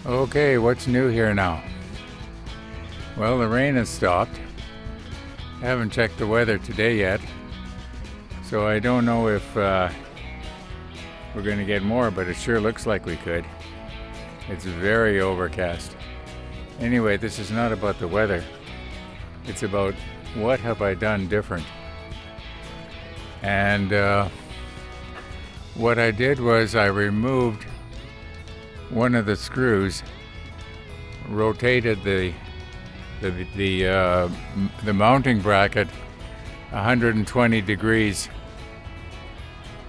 Okay, what's new here now? Well, the rain has stopped. I haven't checked the weather today yet, so I don't know if we're going to get more, but it sure looks like we could. It's very overcast. Anyway, this is not about the weather. It's about what have I done different. And what I did was I removed one of the screws, rotated the mounting bracket 120 degrees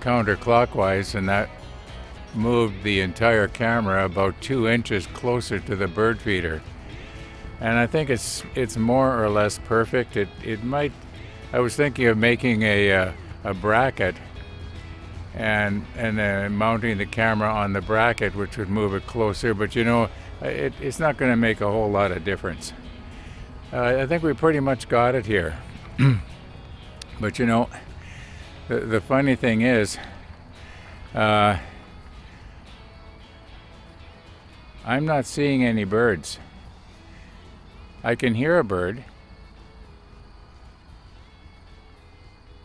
counterclockwise, and that moved the entire camera about 2 inches closer to the bird feeder. And I think it's more or less perfect. It might. I was thinking of making a bracket and mounting the camera on the bracket, which would move it closer. But it's not going to make a whole lot of difference. I think we pretty much got it here. But the funny thing is, I'm not seeing any birds. I can hear a bird,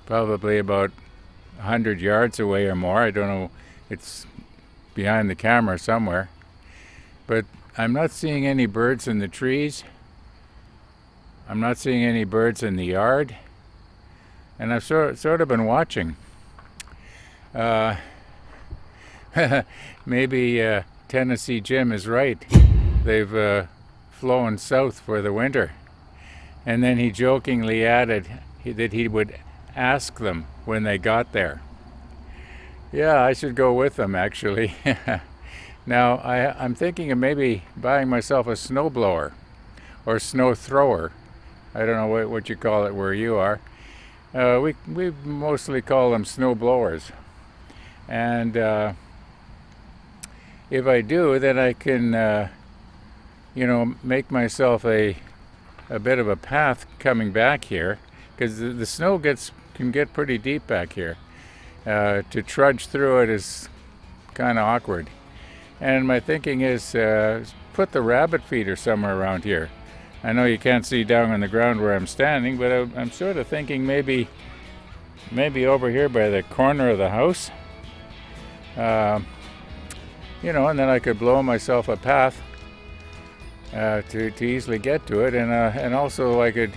probably about 100 yards away or more. I don't know, it's behind the camera somewhere. But I'm not seeing any birds in the trees. I'm not seeing any birds in the yard. And I've sort of been watching. Maybe Tennessee Jim is right. They've flown south for the winter. And then he jokingly added that he would ask them when they got there. Yeah, I should go with them, actually. Now, I'm thinking of maybe buying myself a snowblower or snow thrower. I don't know what you call it where you are. We mostly call them snow blowers. And if I do, then I can, make myself a bit of a path coming back here, because the snow can get pretty deep back here. To trudge through it is kind of awkward. And my thinking is put the rabbit feeder somewhere around here. I know you can't see down on the ground where I'm standing, but I'm sort of thinking maybe over here by the corner of the house. And then I could blow myself a path to easily get to it, and also I could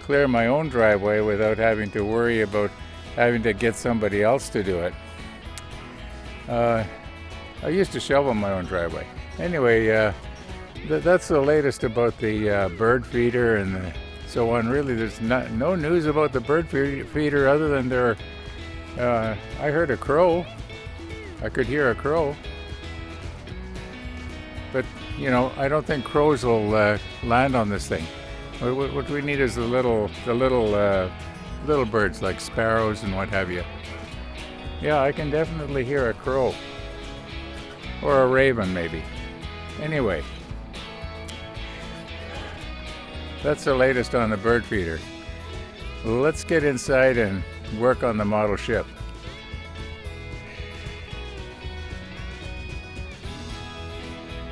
clear my own driveway without having to worry about having to get somebody else to do it. I used to shovel my own driveway. Anyway, that's the latest about the bird feeder and so on. Really, there's no news about the bird feeder other than I heard a crow. I could hear a crow. But, I don't think crows will land on this thing. What we need is the little birds like sparrows and what have you. Yeah, I can definitely hear a crow. Or a raven, maybe. Anyway, that's the latest on the bird feeder. Let's get inside and work on the model ship.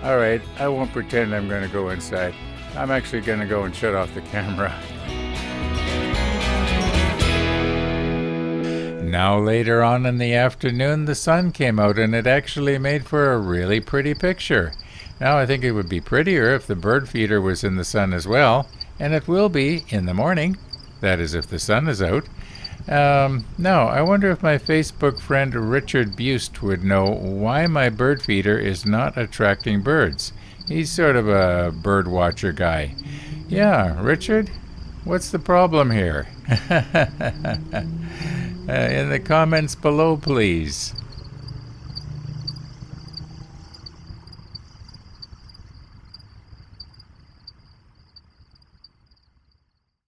All right, I won't pretend I'm going to go inside. I'm actually going to go and shut off the camera. Now later on in the afternoon, the sun came out and it actually made for a really pretty picture. Now I think it would be prettier if the bird feeder was in the sun as well, and it will be in the morning. That is, if the sun is out. Now, I wonder if my Facebook friend Richard Bust would know why my bird feeder is not attracting birds. He's sort of a bird watcher guy. Yeah, Richard, what's the problem here? In the comments below, please.